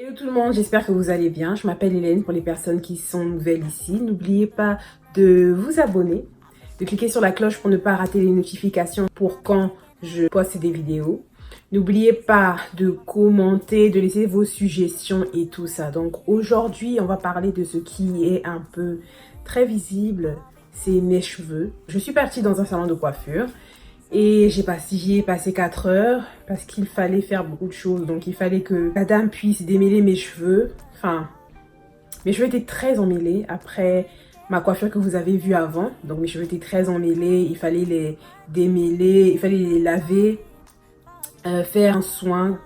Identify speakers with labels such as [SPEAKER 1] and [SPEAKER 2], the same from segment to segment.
[SPEAKER 1] Hello tout le monde, j'espère que vous allez bien. Je m'appelle Hélène pour les personnes qui sont nouvelles ici. N'oubliez pas de vous abonner, de cliquer sur la cloche pour ne pas rater les notifications pour quand je poste des vidéos. N'oubliez pas de commenter, de laisser vos suggestions et tout ça. Donc aujourd'hui, on va parler de ce qui est un peu très visible, c'est mes cheveux. Je suis partie dans un salon de coiffure. Et j'y ai passé 4 heures parce qu'il fallait faire beaucoup de choses. Donc il fallait que la dame puisse démêler mes cheveux. Enfin, mes cheveux étaient très emmêlés après ma coiffure que vous avez vue avant. Donc mes cheveux étaient très emmêlés. Il fallait les démêler, il fallait les laver, faire un soin,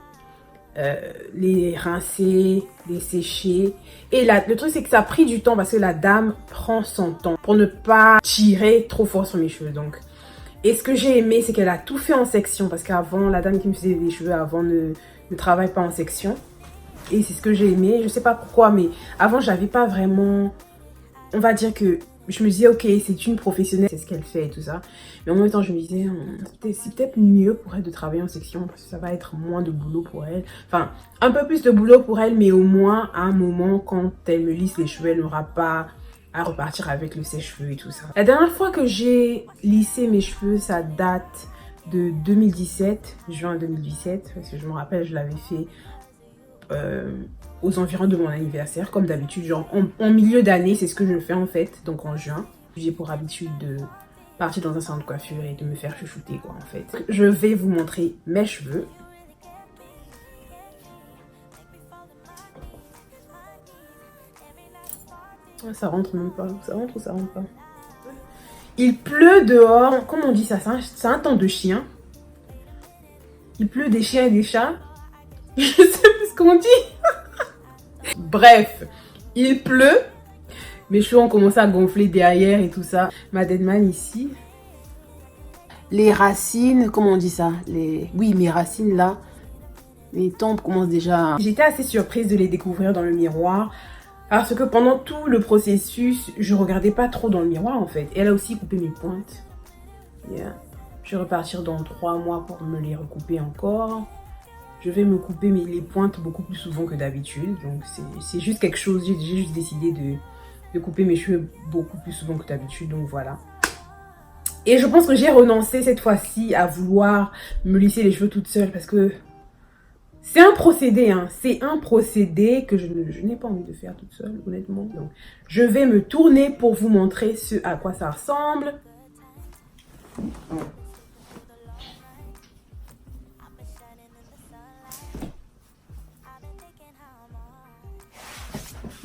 [SPEAKER 1] les rincer, les sécher. Et là, le truc c'est que ça a pris du temps parce que la dame prend son temps pour ne pas tirer trop fort sur mes cheveux. Donc... Et ce que j'ai aimé, c'est qu'elle a tout fait en section. Parce qu'avant, la dame qui me faisait les cheveux avant ne travaille pas en section. Et c'est ce que j'ai aimé. Je sais pas pourquoi, mais avant, j'avais pas vraiment... On va dire que je me disais, ok, c'est une professionnelle, c'est ce qu'elle fait et tout ça. Mais en même temps, je me disais, c'est peut-être mieux pour elle de travailler en section. Parce que ça va être moins de boulot pour elle. Enfin, un peu plus de boulot pour elle, mais au moins, à un moment, quand elle me lisse les cheveux, elle n'aura pas... à repartir avec le sèche-cheveux et tout ça. La dernière fois que j'ai lissé mes cheveux, ça date de 2017, juin 2017, parce que je me rappelle, je l'avais fait aux environs de mon anniversaire, comme d'habitude, genre en milieu d'année, c'est ce que je fais en fait, donc en juin. J'ai pour habitude de partir dans un salon de coiffure et de me faire chouchouter quoi en fait. Je vais vous montrer mes cheveux. Ça rentre même pas, ça rentre ou ça rentre pas? Il pleut dehors, comment on dit ça? C'est un temps de chien. Il pleut des chiens et des chats. Je sais plus ce qu'on dit. Bref, il pleut. Mes cheveux ont commencé à gonfler derrière et tout ça. Ma deadman ici. Les racines, comment on dit ça? Oui, mes racines là. Mes tempes commencent déjà... J'étais assez surprise de les découvrir dans le miroir. Parce que pendant tout le processus, je regardais pas trop dans le miroir en fait. Et elle a aussi coupé mes pointes. Yeah. Je vais repartir dans 3 mois pour me les recouper encore. Je vais me couper les pointes beaucoup plus souvent que d'habitude. Donc c'est juste quelque chose, j'ai juste décidé de couper mes cheveux beaucoup plus souvent que d'habitude. Donc voilà. Et je pense que j'ai renoncé cette fois-ci à vouloir me lisser les cheveux toute seule. Parce que c'est un procédé, hein. C'est un procédé que je n'ai pas envie de faire toute seule, honnêtement. Donc je vais me tourner pour vous montrer ce à quoi ça ressemble.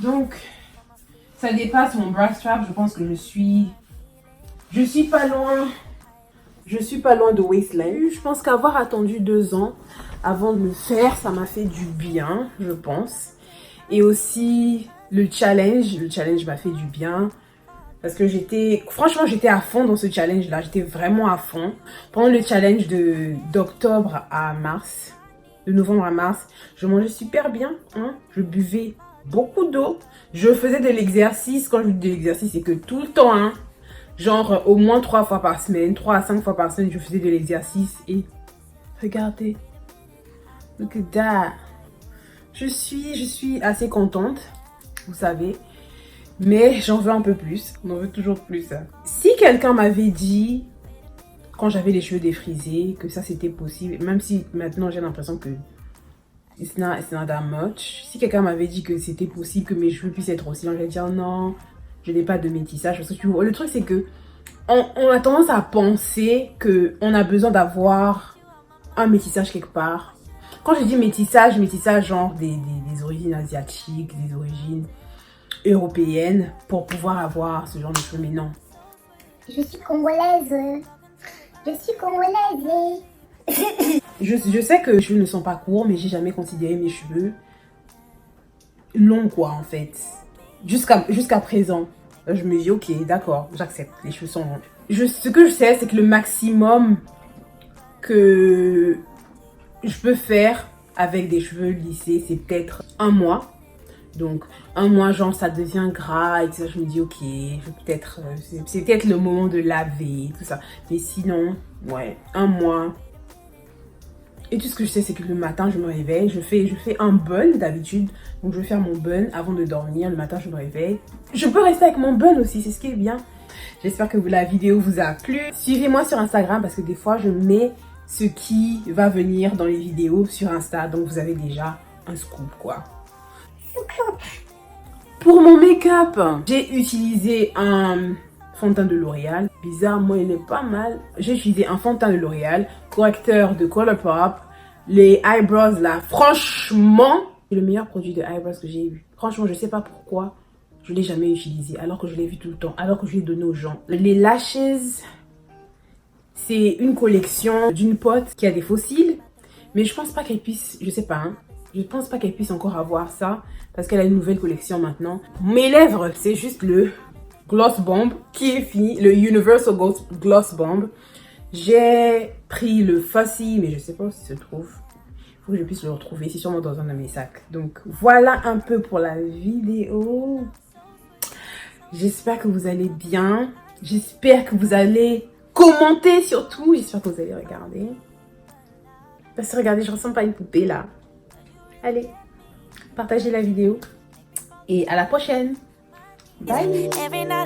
[SPEAKER 1] Donc, ça dépasse mon bra strap. Je pense que je suis pas loin. Je suis pas loin de waistline. Je pense qu'avoir attendu 2 ans avant de le faire, ça m'a fait du bien, je pense. Et aussi, le challenge m'a fait du bien. Parce que franchement, j'étais à fond dans ce challenge-là. J'étais vraiment à fond. Pendant le challenge d'octobre à mars, de novembre à mars, je mangeais super bien. Hein? Je buvais beaucoup d'eau. Je faisais de l'exercice. Quand je dis de l'exercice, c'est que tout le temps, hein, genre au moins 3 fois par semaine, 3 à 5 fois par semaine, je faisais de l'exercice. Et regardez, look at that. Je suis assez contente, vous savez. Mais j'en veux un peu plus. On en veut toujours plus. Si quelqu'un m'avait dit, quand j'avais les cheveux défrisés, que ça c'était possible, même si maintenant j'ai l'impression que it's not that much. Si quelqu'un m'avait dit que c'était possible que mes cheveux puissent être aussi longs, j'allais dire non, je n'ai pas de métissage. Parce que tu vois, le truc c'est que on a tendance à penser qu'on a besoin d'avoir un métissage quelque part. Quand je dis métissage genre des origines asiatiques, des origines européennes pour pouvoir avoir ce genre de cheveux, mais non.
[SPEAKER 2] Je suis congolaise. Je suis congolaise.
[SPEAKER 1] Je sais que mes cheveux ne sont pas courts, mais j'ai jamais considéré mes cheveux longs quoi en fait. Jusqu'à présent. Je me dis ok, d'accord, j'accepte, les cheveux sont longs. Ce que je sais, c'est que le maximum que je peux faire avec des cheveux lissés, c'est peut-être 1 mois. Donc, 1 mois, genre, ça devient gras et tout ça. Je me dis, ok, c'est peut-être le moment de laver, tout ça. Mais sinon, ouais, 1 mois, Et tout ce que je sais, c'est que le matin, je me réveille, je fais un bun d'habitude. Donc, je vais faire mon bun avant de dormir. Le matin, je me réveille. Je peux rester avec mon bun aussi, c'est ce qui est bien. J'espère que la vidéo vous a plu. Suivez-moi sur Instagram parce que des fois, je mets ce qui va venir dans les vidéos sur Insta. Donc, vous avez déjà un scoop, quoi. Pour mon make-up, j'ai utilisé un fond de teint de L'Oréal. Bizarrement, il est pas mal. J'ai utilisé un fond de teint de L'Oréal, correcteur de Colourpop, les eyebrows là. Franchement, c'est le meilleur produit de eyebrows que j'ai eu. Franchement, je sais pas pourquoi je l'ai jamais utilisé alors que je l'ai vu tout le temps, alors que je l'ai donné aux gens. Les lashes, c'est une collection d'une pote qui a des fossiles, mais je pense pas qu'elle puisse, je sais pas, hein. Je pense pas qu'elle puisse encore avoir ça parce qu'elle a une nouvelle collection maintenant. Mes lèvres, c'est juste le Gloss Bomb qui est fini, le Universal Gloss Bomb. J'ai pris le Fussy, mais je sais pas où il se trouve. Il faut que je puisse le retrouver, c'est sûrement dans un de mes sacs. Donc voilà un peu pour la vidéo. J'espère que vous allez bien. J'espère que vous allez commenter surtout. J'espère que vous allez regarder. Parce que regardez, je ressemble pas à une poupée là. Allez, partagez la vidéo. Et à la prochaine. Bye.